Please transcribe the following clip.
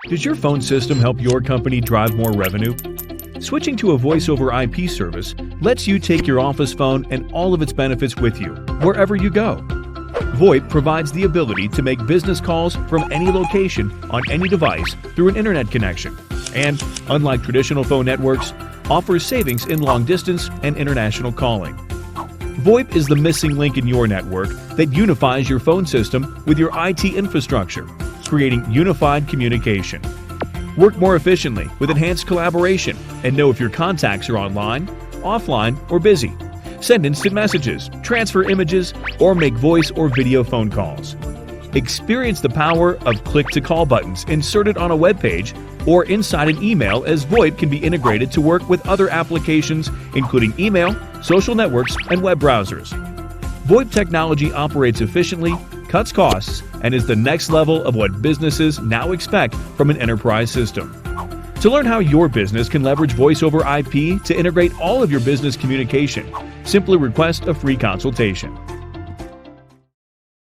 Does your phone system help your company drive more revenue? Switching to a voice-over IP service lets you take your office phone and all of its benefits with you, wherever you go. VoIP provides the ability to make business calls from any location on any device through an internet connection, and, unlike traditional phone networks, offers savings in long distance and international calling. VoIP is the missing link in your network that unifies your phone system with your IT infrastructure, creating unified communication. Work more efficiently with enhanced collaboration and know if your contacts are online, offline, or busy. Send instant messages, transfer images, or make voice or video phone calls. Experience the power of click-to-call buttons inserted on a web page or inside an email, as VoIP can be integrated to work with other applications including email, social networks, and web browsers. VoIP technology operates efficiently, cuts costs, and is the next level of what businesses now expect from an enterprise system. To learn how your business can leverage voice over IP to integrate all of your business communication, simply request a free consultation.